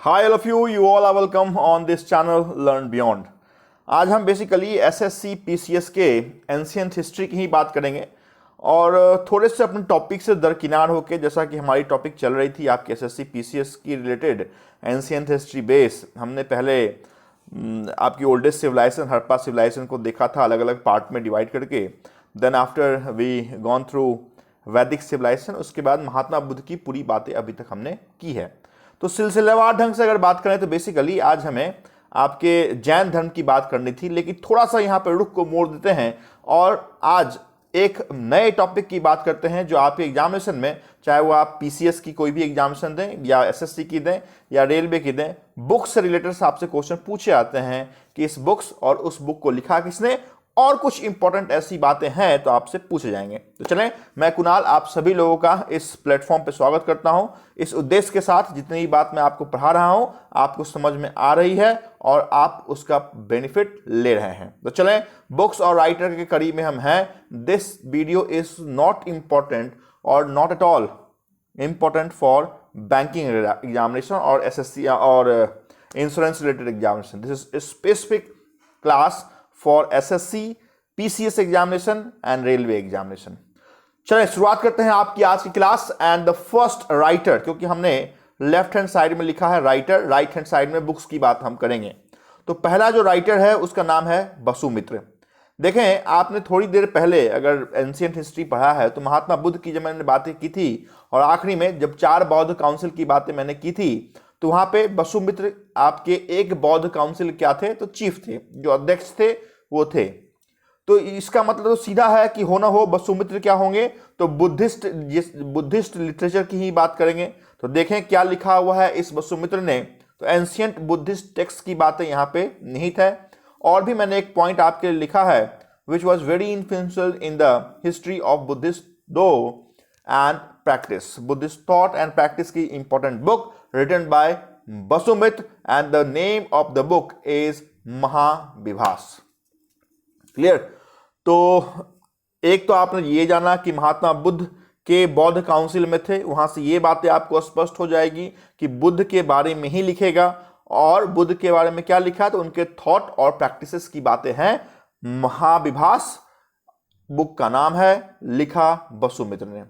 Hi all of you, you all are welcome on this channel Learn Beyond। आज हम basically SSC PCS के ancient history की ही बात करेंगे और थोड़े से अपने टॉपिक से दरकिनार होके, जैसा कि हमारी टॉपिक चल रही थी आपके एसएससी पीसीएस की रिलेटेड एंशियंट हिस्ट्री बेस। हमने पहले आपकी ओल्डेस्ट सिविलाइजेशन हड़प्पा सिविलाइजेशन को देखा था अलग अलग पार्ट में डिवाइड करके। Then after we gone through Vedic civilization, उसके बाद महात्मा बुद्ध की पूरी बातें अभी तक हमने की है। तो सिलसिलेवार ढंग से अगर बात करें तो बेसिकली आज हमें आपके जैन धर्म की बात करनी थी, लेकिन थोड़ा सा यहाँ पर रुख को मोड़ देते हैं और आज एक नए टॉपिक की बात करते हैं जो आपके एग्जामिनेशन में, चाहे वो आप पीसीएस की कोई भी एग्जामिनेशन दें या एसएससी की दें या रेलवे की दें, बुक से रिलेटेड आपसे क्वेश्चन पूछे आते हैं कि इस बुक्स और उस बुक को लिखा किसने, और कुछ इंपॉर्टेंट ऐसी बातें हैं तो आपसे पूछे जाएंगे। तो चलें, मैं कुणाल आप सभी लोगों का इस प्लेटफॉर्म पे स्वागत करता हूं, इस उद्देश्य के साथ जितनी भी बात मैं आपको पढ़ा रहा हूं आपको समझ में आ रही है और आप उसका बेनिफिट ले रहे हैं। तो चलें, बुक्स और राइटर के करीब में हम हैं। This video is not important और not at all important for banking examination और एसएससी और insurance related examination. This is specific class for SSC PCS examination and railway examination. चलिए शुरुआत करते हैं आपकी आज की class. And the first writer, क्योंकि हमने लेफ्ट हैंड साइड में लिखा है राइटर, राइट हैंड साइड में बुक्स की बात हम करेंगे। तो पहला जो राइटर है उसका नाम है वसुमित्र। देखें, आपने थोड़ी देर पहले अगर एंशियंट हिस्ट्री पढ़ा है तो महात्मा बुद्ध की जब मैंने बातें की थी और आखिरी में जब 4 बौद्ध काउंसिल की बातें मैंने की थी तो वहां पे वसुमित्र आपके एक बौद्ध काउंसिल क्या थे, तो चीफ थे, जो अध्यक्ष थे वो थे। तो इसका मतलब तो सीधा है कि हो ना हो वसुमित्र क्या होंगे, तो बुद्धिस्ट लिटरेचर की ही बात करेंगे। तो देखें क्या लिखा हुआ है इस वसुमित्र ने। तो एंशियंट बुद्धिस्ट टेक्स्ट की बातें यहाँ पे निहित है। और भी मैंने एक पॉइंट आपके लिए लिखा है, which was very influential in the history of Buddhist thought and practice, Buddhist thought and practice की important book written by Vasumitra and the name of the book is Mahavibhasa. Clear? तो एक तो आपने ये जाना कि महात्मा बुद्ध के बौद्ध काउंसिल में थे, वहां से ये बातें आपको स्पष्ट हो जाएगी कि बुद्ध के बारे में ही लिखेगा। और बुद्ध के बारे में क्या लिखा, तो उनके थॉट और प्रैक्टिसेस की बातें हैं। महाविभास बुक का नाम है, लिखा वसुमित्र ने।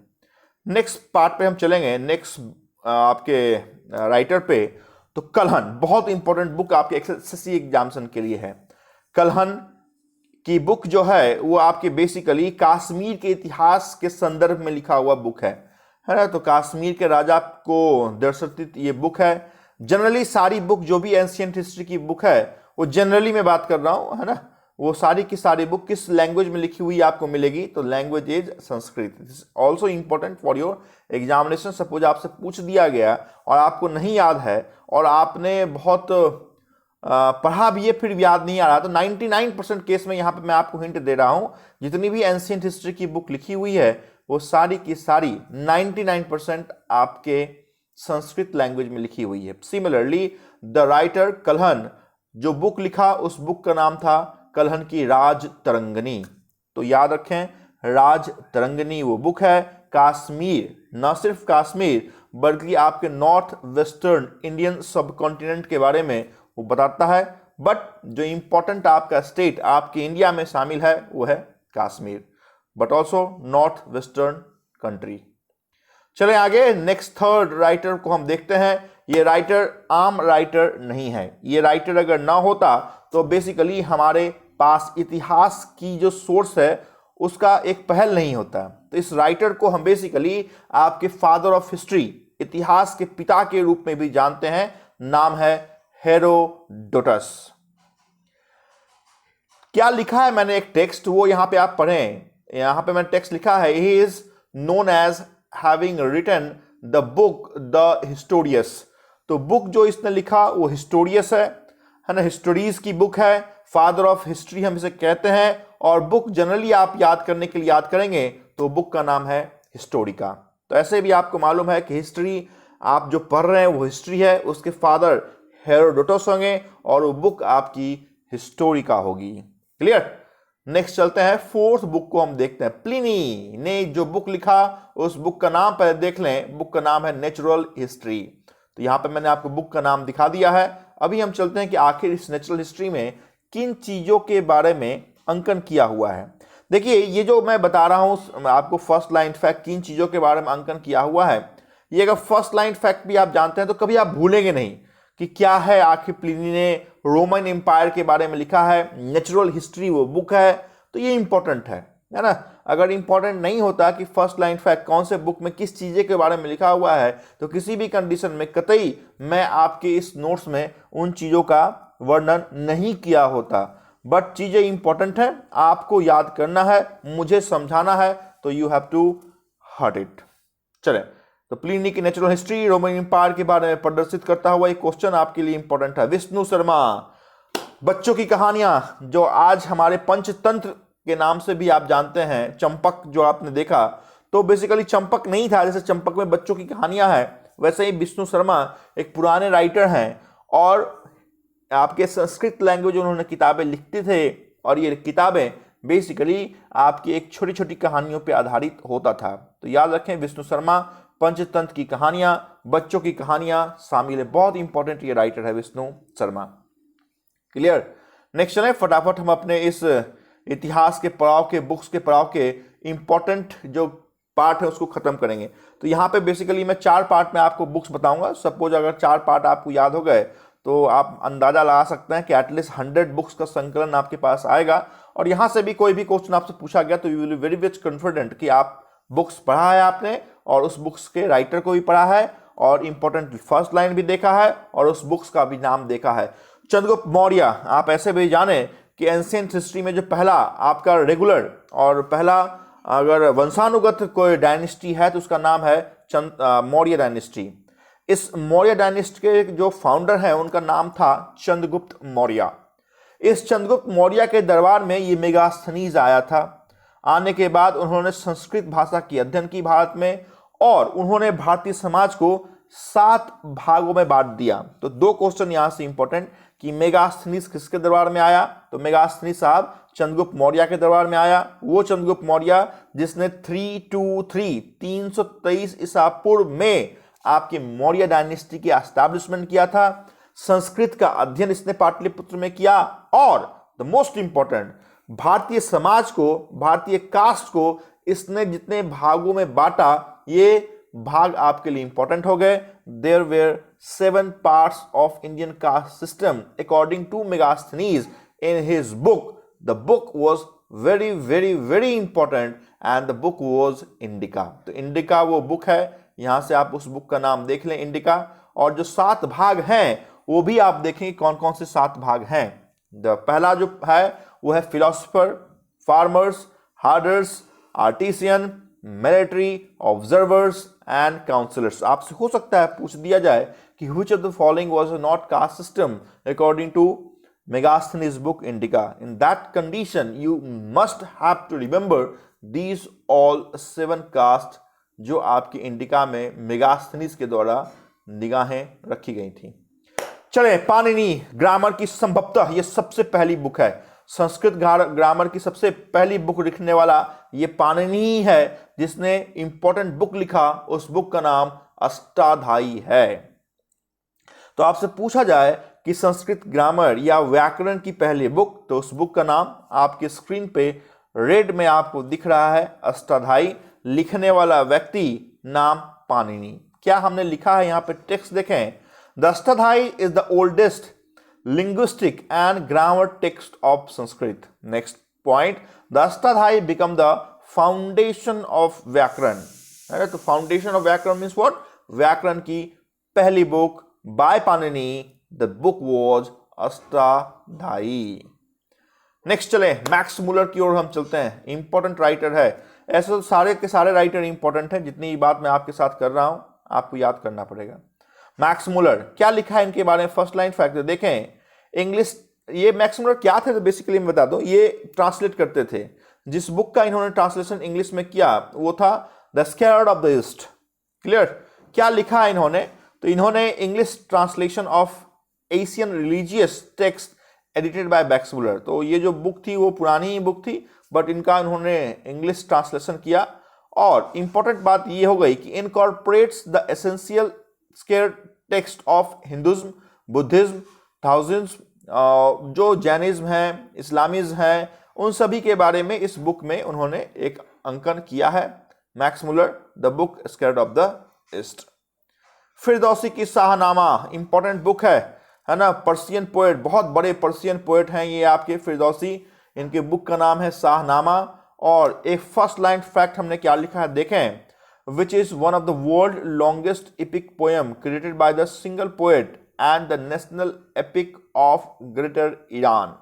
नेक्स्ट पार्ट पे हम चलेंगे, नेक्स्ट आपके राइटर पे। तो कलहन बहुत इंपॉर्टेंट बुक आपके एसएससी एग्जामिनेशन के लिए है। कलहन की बुक जो है वो आपके बेसिकली कश्मीर के इतिहास के संदर्भ में लिखा हुआ बुक है ना। तो कश्मीर के राजा को दर्शाती ये बुक है। जनरली सारी बुक जो भी एंशियंट हिस्ट्री की बुक है वो जनरली मैं बात कर रहा हूं, है ना, वो सारी की सारी बुक किस लैंग्वेज में लिखी हुई आपको मिलेगी, तो language is Sanskrit. This also important for your examination. Suppose आपसे पूछ दिया गया और आपको नहीं याद है और आपने बहुत पढ़ा भी है फिर भी याद नहीं आ रहा, तो 99% केस में यहाँ पे मैं आपको हिंट दे रहा हूं, जितनी भी एंशियंट हिस्ट्री की बुक लिखी हुई है वो सारी की सारी 99% आपके संस्कृत लैंग्वेज में लिखी हुई है। सिमिलरली द राइटर कलहन जो बुक लिखा उस बुक का नाम था कलहन की राज तरंगनी। तो याद रखें, राज तरंगनी वो बुक है। कश्मीर, न सिर्फ कश्मीर बल्कि आपके नॉर्थ वेस्टर्न इंडियन सब कॉन्टिनेंट के बारे में वो बताता है। बट जो इंपॉर्टेंट आपका स्टेट आपके इंडिया में शामिल है वो है Kashmir, but also north western country. चले आगे, नेक्स्ट थर्ड राइटर को हम देखते हैं। ये राइटर आम राइटर नहीं है। ये राइटर अगर ना होता तो बेसिकली हमारे पास इतिहास की जो सोर्स है उसका एक पहल नहीं होता। तो इस राइटर को हम बेसिकली आपके फादर ऑफ हिस्ट्री, इतिहास के पिता के रूप में भी जानते हैं। नाम है हेरोडोटस। क्या लिखा है मैंने एक टेक्स्ट, वो यहां पे आप पढ़ें। यहां पे मैंने टेक्स्ट लिखा है, he is known as having written the book the Histories. तो बुक जो इसने लिखा वो हिस्टोरियस है ना, हिस्टोरीज की बुक है। फादर ऑफ हिस्ट्री हम इसे कहते हैं। और बुक जनरली आप याद करने के लिए याद करेंगे तो बुक का नाम है हिस्टोरिका। तो ऐसे भी आपको मालूम है कि हिस्ट्री आप जो पढ़ रहे हैं वो हिस्ट्री है, उसके फादर हेरोडोटस होंगे और वो बुक आपकी हिस्टोरिका होगी। क्लियर? नेक्स्ट चलते हैं, फोर्थ बुक को हम देखते हैं। प्लिनी ने जो बुक लिखा उस बुक का नाम पहले देख लें। बुक का नाम है नेचुरल हिस्ट्री। तो यहाँ पे मैंने आपको बुक का नाम दिखा दिया है। अभी हम चलते हैं कि आखिर इस नेचुरल हिस्ट्री में किन चीज़ों के बारे में अंकन किया हुआ है। देखिए, ये जो मैं बता रहा हूँ आपको फर्स्ट लाइन फैक्ट, किन चीज़ों के बारे में अंकन किया हुआ है, ये अगर फर्स्ट लाइन फैक्ट भी आप जानते हैं तो कभी आप भूलेंगे नहीं कि क्या है। आखिर प्लिनी ने रोमन एम्पायर के बारे में लिखा है, नेचुरल हिस्ट्री वो बुक है, तो ये इंपॉर्टेंट है ना। अगर इंपॉर्टेंट नहीं होता कि फर्स्ट लाइन फैक्ट कौन से बुक में किस चीज़ें के बारे में लिखा हुआ है, तो किसी भी कंडीशन में कतई मैं आपके इस नोट्स में उन चीज़ों का वर्णन नहीं किया होता। बट चीज़ें इंपॉर्टेंट है, आपको याद करना है, मुझे समझाना है, तो you have to hurt it. चले, तो प्लिनी की नेचुरल हिस्ट्री रोमन एम्पायर के बारे में प्रदर्शित करता हुआ एक क्वेश्चन आपके लिए इंपॉर्टेंट है। विष्णु शर्मा, बच्चों की कहानियां जो आज हमारे पंचतंत्र के नाम से भी आप जानते हैं, चंपक जो आपने देखा, तो बेसिकली चंपक नहीं था, जैसे चंपक में बच्चों की कहानियां हैं, वैसे ही विष्णु शर्मा एक पुराने राइटर हैं और आपके संस्कृत लैंग्वेज उन्होंने किताबें लिखते थे, और ये किताबें बेसिकली आपकी एक छोटी छोटी कहानियों पर आधारित होता था। तो याद रखें, विष्णु शर्मा, पंचतंत्र की कहानियां, बच्चों की कहानियां शामिल है, बहुत इंपॉर्टेंट ये राइटर है विष्णु शर्मा। क्लियर। नेक्स्ट चलें, फटाफट हम अपने इस इतिहास के पड़ाव के, बुक्स के पड़ाव के इंपॉर्टेंट जो पार्ट है उसको खत्म करेंगे। तो यहाँ पे बेसिकली मैं 4 पार्ट में आपको बुक्स बताऊंगा। सपोज अगर 4 पार्ट आपको याद हो गए तो आप अंदाजा लगा सकते हैं कि एटलीस्ट 100 बुक्स का संकलन आपके पास आएगा, और यहाँ से भी कोई भी क्वेश्चन आपसे पूछा गया तो you will be very much confident कि आप बुक्स पढ़ा है आपने, और उस बुक्स के राइटर को भी पढ़ा है, और इंपॉर्टेंट फर्स्ट लाइन भी देखा है, और उस बुक्स का भी नाम देखा है। चंद्रगुप्त मौर्य, आप ऐसे भी जाने कि एंशिएंट हिस्ट्री में जो पहला आपका रेगुलर और पहला अगर वंशानुगत कोई डायनेस्टी है तो उसका नाम है मौर्य डायनेस्टी। इस मौर्य डायनेस्टी के जो फाउंडर हैं उनका नाम था चंद्रगुप्त मौर्य। इस चंद्रगुप्त मौर्य के दरबार में ये मेगास्थनीज आया था। आने के बाद उन्होंने संस्कृत भाषा की अध्ययन की भारत में, और उन्होंने भारतीय समाज को 7 भागों में बांट दिया। तो 2 क्वेश्चन यहां से इंपॉर्टेंट कि मेगास्थनीज किसके दरबार में आया, तो मेगास्थनीज साहब चंद्रगुप्त मौर्य के दरबार में आया। वो चंद्रगुप्त मौर्य जिसने 323 ईसा पूर्व में आपके मौर्य डायनेस्टी की एस्टैब्लिशमेंट किया था। संस्कृत का अध्ययन इसने पाटलिपुत्र में किया, और the most important, Bharatiya Samaj को, भारतीय कास्ट को इसने जितने भागों में बांटा, ये भाग आपके लिए इंपॉर्टेंट हो गए। There were 7 parts of Indian caste system according to Megasthenes in his book. The book was very very very important and the book was Indica. तो इंडिका वो बुक है, यहां से आप उस बुक का नाम देख लें, इंडिका। और जो 7 भाग हैं वो भी आप देखें कौन कौन से 7 भाग हैं। पहला जो है वो है philosopher, farmers, herders, artisan, military, observers and councillors. आपसे हो सकता है पूछ दिया जाए कि which of the following was not caste system according to Megasthenes book Indica. In that condition you must have to remember these all 7 caste जो आपके इंडिका में मेगास्थनीज के द्वारा निगाहें रखी गई थी। चले, पाणिनि ग्रामर की संभवतः ये सबसे पहली बुक है। संस्कृत ग्रामर की सबसे पहली बुक लिखने वाला ये पाणिनि ही है, जिसने इंपॉर्टेंट बुक लिखा। उस बुक का नाम अष्टाध्यायी है। तो आपसे पूछा जाए कि संस्कृत ग्रामर या व्याकरण की पहली बुक, तो उस बुक का नाम आपके स्क्रीन पे रेड में आपको दिख रहा है, अष्टाध्यायी। लिखने वाला व्यक्ति नाम पाणिनि। क्या हमने लिखा है यहाँ पे, टेक्स्ट देखें। The Ashtadhyayi is the oldest linguistic and grammar text of Sanskrit. Next point, the Ashtadhyayi become the foundation of Vyakaran. तो foundation of Vyakaran means what? व्याकरण की पहली book by Panini, the book was Ashtadhyayi. Next चले, Max Muller की ओर हम चलते हैं। Important writer है, ऐसे तो सारे के सारे राइटर इंपॉर्टेंट हैं। जितनी बात मैं आपके साथ कर रहा हूं आपको याद करना पड़ेगा। मैक्स मुलर, क्या लिखा है इनके बारे में, फर्स्ट लाइन फैक्ट देखें। इंग्लिश, ये मैक्स मुलर क्या थे तो बेसिकली मैं बता दूं, ये ट्रांसलेट करते थे। जिस बुक का इन्होंने ट्रांसलेशन इंग्लिश में किया वो था the scared of the east. Clear. क्या लिखा है इन्होंने, तो इन्होंने English translation of Asian religious text edited by Max Muller. तो ये जो बुक थी वो पुरानी ही बुक थी, बट इनका इन्होंने इंग्लिश ट्रांसलेशन किया। और इंपॉर्टेंट बात ये हो गई कि incorporates the essential scared text of Hinduism, Buddhism, Taoism, जो जैनिज्म है, इस्लामिज्म है, उन सभी के बारे में इस बुक में उन्होंने एक अंकन किया है। Max Muller, the book scared of the east. Firdausi की शाहनामा इंपॉर्टेंट बुक है ना, पर्शियन पोएट, बहुत बड़े पर्शियन पोएट हैं ये आपके फिरदौसी। इनके बुक का नाम है शाहनामा। और एक फर्स्ट लाइन फैक्ट हमने क्या लिखा है देखें, which is one of the world longest epic poem created by the single poet and the national epic of greater Iran.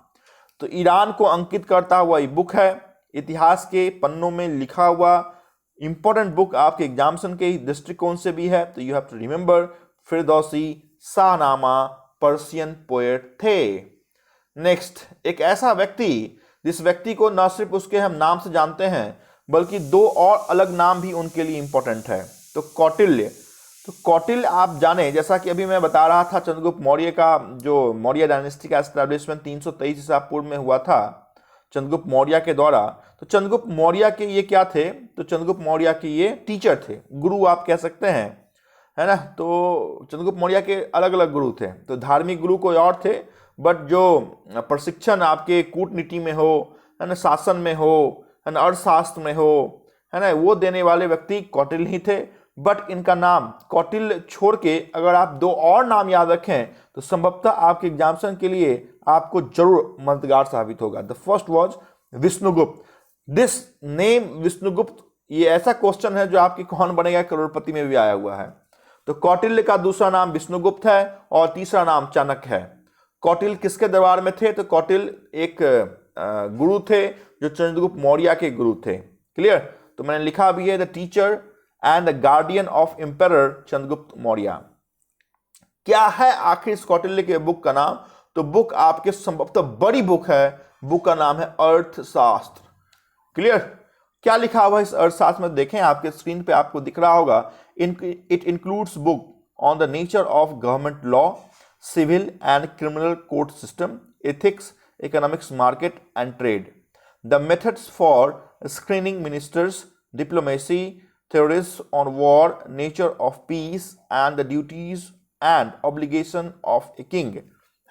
तो ईरान को अंकित करता हुआ ये बुक है, इतिहास के पन्नों में लिखा हुआ इंपॉर्टेंट बुक, आपके एग्जामिनेशन के दृष्टिकोण से भी है। तो you have to remember, Firdausi Shahnameh Persian poet थे। नेक्स्ट, एक ऐसा व्यक्ति जिस व्यक्ति को न सिर्फ उसके हम नाम से जानते हैं बल्कि दो और अलग नाम भी उनके लिए इंपॉर्टेंट है, तो कौटिल्य। तो कौटिल्य आप जाने, जैसा कि अभी मैं बता रहा था, चंद्रगुप्त मौर्य का जो मौर्य डायनेस्टी का एस्टैब्लिशमेंट 323 ईसा पूर्व में हुआ था चंद्रगुप्त मौर्य के द्वारा। तो चंद्रगुप्त मौर्य के ये क्या थे, तो चंद्रगुप्त मौर्य के ये टीचर थे, गुरु आप कह सकते हैं, है ना। तो चंद्रगुप्त मौर्य के अलग अलग गुरु थे। तो धार्मिक गुरु कोई और थे, बट जो प्रशिक्षण आपके कूटनीति में हो, है ना, शासन में हो, है ना, अर्थशास्त्र में हो, है ना, वो देने वाले व्यक्ति कौटिल्य ही थे। बट इनका नाम कौटिल्य छोड़ के अगर आप दो और नाम याद रखें तो संभवतः आपके एग्जामिनेशन के लिए आपको जरूर मददगार साबित होगा। The first was Vishnugupta. This name Vishnugupta, ये ऐसा क्वेश्चन है जो आपकी कौन बनेगा करोड़पति में भी आया हुआ है। तो कौटिल्य का दूसरा नाम विष्णुगुप्त है और तीसरा नाम चाणक्य है। कौटिल्य किसके दरबार में थे, तो कौटिल्य एक गुरु थे जो चंद्रगुप्त मौर्य के गुरु थे। क्लियर। तो मैंने लिखा भी है, the teacher and the guardian of emperor Chandragupta Maurya. क्या है आखिर इस कौटिल्य के बुक का नाम, तो बुक आपके संभवतः बड़ी बुक है, बुक का नाम है अर्थशास्त्र। क्लियर। क्या लिखा हुआ इस अर्थशास्त्र में देखें, आपके स्क्रीन पे आपको दिख रहा होगा, it includes book on the nature of government law, civil and criminal court system, ethics, economics, market and trade, the methods for screening ministers, diplomacy, theories on war, nature of peace and the duties and obligation of a king,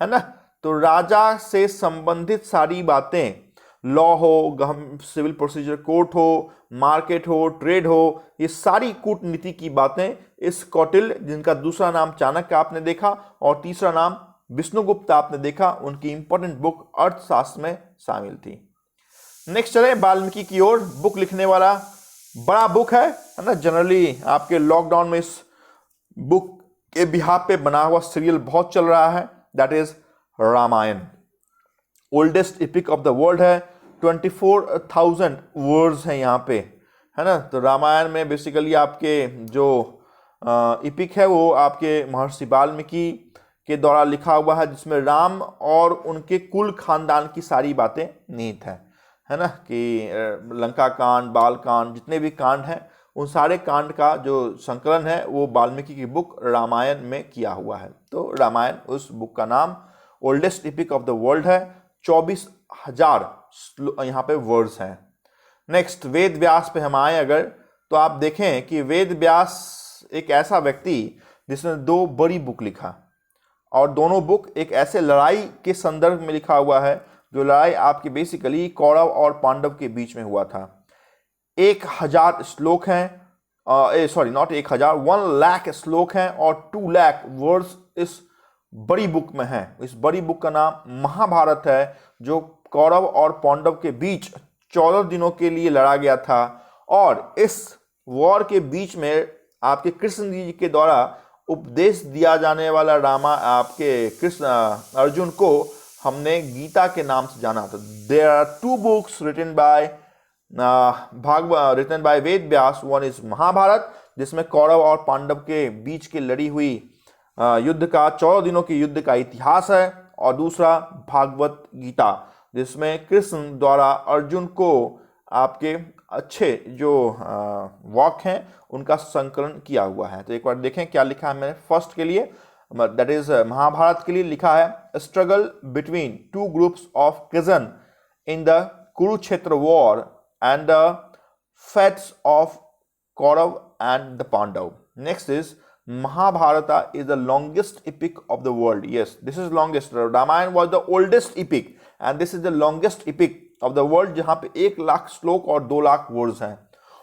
है ना। तो राजा से संबंधित सारी बातें, law हो, civil procedure court हो, market हो, ट्रेड हो, ये सारी कूटनीति की बातें इस कौटिल्य, जिनका दूसरा नाम चाणक्य आपने देखा और तीसरा नाम विष्णुगुप्त आपने देखा, उनकी इंपॉर्टेंट बुक अर्थशास्त्र में शामिल थी। नेक्स्ट चले वाल्मीकि की ओर। बुक लिखने वाला बड़ा बुक है ना। जनरली आपके लॉकडाउन में इस बुक के बिहाफ पे बना हुआ सीरियल बहुत चल रहा है, that is Ramayana. Oldest epic of the world है, 24,000 वर्ड्स हैं यहाँ पे, है ना। तो रामायण में बेसिकली आपके जो एपिक है वो आपके महर्षि वाल्मीकि के द्वारा लिखा हुआ है, जिसमें राम और उनके कुल खानदान की सारी बातें निहित है ना, कि लंका कांड, बाल कांड, जितने भी कांड हैं उन सारे कांड का जो संकलन है वो वाल्मीकि की बुक रामायण में किया हुआ है। तो रामायण उस बुक का नाम, oldest epic of the world है, 24,000 यहाँ पे वर्ड्स हैं। नेक्स्ट, वेद व्यास पे हम आए अगर, तो आप देखें कि वेद व्यास एक ऐसा व्यक्ति जिसने दो बड़ी बुक लिखा, और दोनों बुक एक ऐसे लड़ाई के संदर्भ में लिखा हुआ है जो लड़ाई आपके बेसिकली कौरव और पांडव के बीच में हुआ था। 1,000 श्लोक हैं, सॉरी नॉट 1,000, 1,00,000 श्लोक हैं और 2,00,000 वर्ड्स इस बड़ी बुक में हैं। इस बड़ी बुक का नाम महाभारत है, जो कौरव और पांडव के बीच 14 दिनों के लिए लड़ा गया था। और इस वॉर के बीच में आपके कृष्ण जी के द्वारा उपदेश दिया जाने वाला आपके कृष्ण अर्जुन को हमने गीता के नाम से जाना था। There are 2 books written by Veda Vyasa. One is Mahabharata, जिसमें कौरव और पांडव के बीच की लड़ी हुई युद्ध का 14 दिनों के युद्ध का इतिहास है, और दूसरा भागवत गीता, जिसमें कृष्ण द्वारा अर्जुन को आपके अच्छे जो वाक्य हैं उनका संकलन किया हुआ है। तो एक बार देखें क्या लिखा है मैंने फर्स्ट के लिए, दैट इज महाभारत के लिए लिखा है, struggle between 2 groups of cousin in the Kurukshetra war and the fates of Kaurava and the Pandava. Next is Mahabharata is the longest epic of the world. Yes, this is longest. Ramayana was the oldest epic and this is the longest epic of the world, जहां पे 1,00,000 श्लोक और 2,00,000 words हैं.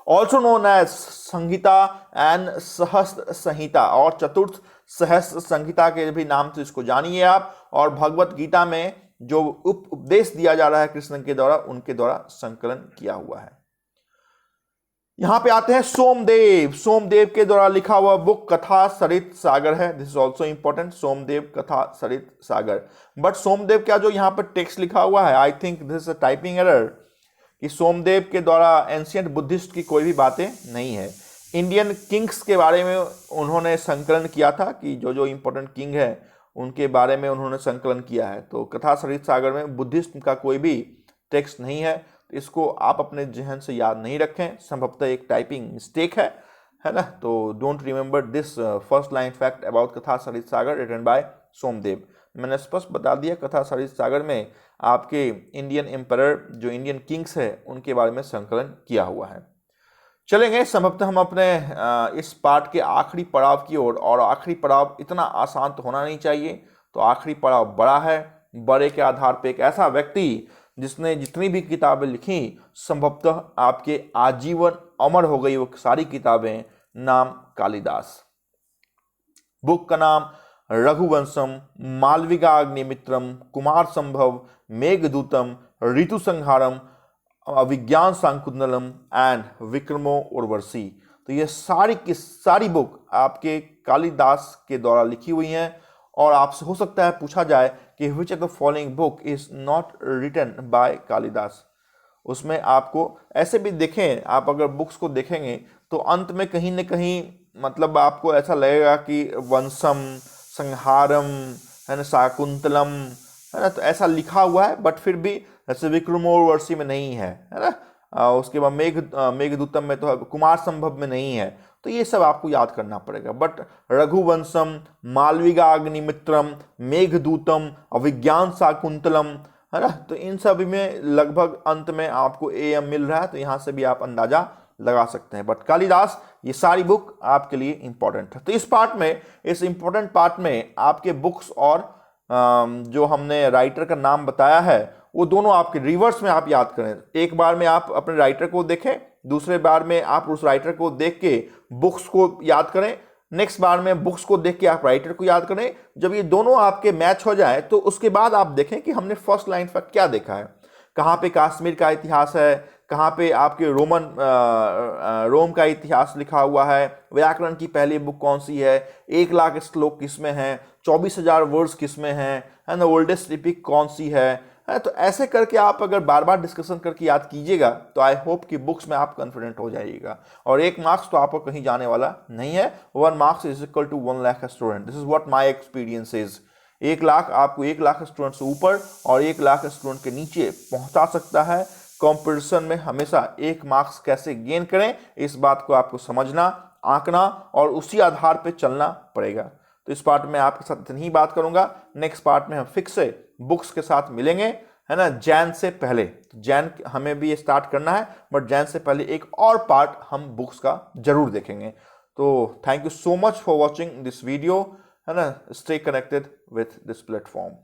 Also known as Samhita and Sahasra Samhita, और चतुर्थ सहस्त्र संहिता के भी नाम से इसको जानिए आप. और भगवत गीता में जो उपदेश दिया जा रहा है कृष्ण के द्वारा, उनके द्वारा संकलन किया हुआ है. यहां पे आते हैं सोमदेव. सोमदेव के द्वारा लिखा हुआ बुक कथा सरित सागर है. This is also important, Somdev कथा सरित सागर. बट सोमदेव क्या जो यहाँ पर टेक्स्ट लिखा हुआ है, I think this is a typing error, कि सोमदेव के द्वारा एंशियंट बुद्धिस्ट की कोई भी बातें नहीं है. इंडियन किंग्स के बारे में उन्होंने संकलन किया था, कि जो जो इंपॉर्टेंट किंग है उनके बारे में उन्होंने संकलन किया है. तो कथा सरित सागर में बुद्धिस्ट का कोई भी टेक्स्ट नहीं है. इसको आप अपने जहन से याद नहीं रखें, संभवतः एक टाइपिंग मिस्टेक है ना. तो don't remember this first line fact about कथा सरित सागर रिटन बाय सोमदेव. मैंने स्पष्ट बता दिया, कथा सरित सागर में आपके इंडियन एम्परर जो इंडियन किंग्स है उनके बारे में संकलन किया हुआ है. चलेंगे संभवतः हम अपने इस पार्ट के आखिरी पड़ाव की ओर. और आखिरी पड़ाव इतना आसान तो होना नहीं चाहिए, तो आखिरी पड़ाव बड़ा है. बड़े के आधार पर एक ऐसा व्यक्ति जिसने जितनी भी किताबें लिखी, संभवतः आपके आजीवन अमर हो गई वो सारी किताबें. नाम कालिदास. बुक का नाम रघुवंशम, मालविका अग्निमित्रम, कुमार संभव, मेघदूतम, ऋतु संहारम, अभिज्ञान शाकुंतलम एंड विक्रमो उर्वशी. तो ये सारी की सारी बुक आपके कालिदास के द्वारा लिखी हुई हैं. और आपसे हो सकता है पूछा जाए कि which of the following book is not written by Kalidasa. उसमें आपको ऐसे भी देखें, आप अगर बुक्स को देखेंगे तो अंत में कहीं न कहीं मतलब आपको ऐसा लगेगा कि वंशम, संहारम, है ना, शाकुंतलम, है ना, तो ऐसा लिखा हुआ है. बट फिर भी जैसे विक्रमोर्वशी में नहीं है ना. उसके बाद मेघदूतम में तो है, कुमार संभव में नहीं है. तो ये सब आपको याद करना पड़ेगा. बट रघुवंशम, मालविका अग्निमित्रम, मेघदूतम, अभिज्ञान शाकुंतलम, है ना, तो इन सभी में लगभग अंत में आपको AM मिल रहा है. तो यहाँ से भी आप अंदाजा लगा सकते हैं. बट कालिदास, ये सारी बुक आपके लिए इंपॉर्टेंट है. तो इस पार्ट में, इस इंपॉर्टेंट पार्ट में आपके बुक्स और जो हमने राइटर का नाम बताया है वो दोनों आपके रिवर्स में आप याद करें. एक बार में आप अपने राइटर को देखें, दूसरे बार में आप उस राइटर को देख के बुक्स को याद करें, नेक्स्ट बार में बुक्स को देख के आप राइटर को याद करें. जब ये दोनों आपके मैच हो जाए तो उसके बाद आप देखें कि हमने फर्स्ट लाइन पर क्या देखा है, कहाँ पे कश्मीर का इतिहास है, कहाँ पे आपके रोम का इतिहास लिखा हुआ है, व्याकरण की पहली बुक कौन सी है, 1,00,000 श्लोक किसमें हैं, 24,000 वर्ड्स किसमें हैं, है ना, ओल्डेस्ट एपिक कौन सी है. तो ऐसे करके आप अगर बार बार डिस्कशन करके याद कीजिएगा तो आई होप कि बुक्स में आप कॉन्फिडेंट हो जाइएगा. और 1 मार्क्स तो आपको कहीं जाने वाला नहीं है. 1 marks is equal to 1,00,000 student. This is what my experience is. 1,00,000 आपको 1,00,000 स्टूडेंट से ऊपर और 1,00,000 स्टूडेंट के नीचे पहुंचा सकता है. कंपटीशन में हमेशा 1 मार्क्स कैसे गेन करें, इस बात को आपको समझना, आंकना और उसी आधार पर चलना पड़ेगा. तो इस पार्ट में आपके साथ इतनी ही बात करूंगा. नेक्स्ट पार्ट में हम फिक्स से बुक्स के साथ मिलेंगे, है ना, जैन से पहले. जैन हमें भी ये स्टार्ट करना है, बट जैन से पहले एक और पार्ट हम बुक्स का जरूर देखेंगे. तो thank you so much for watching this video, है ना. Stay connected with this platform.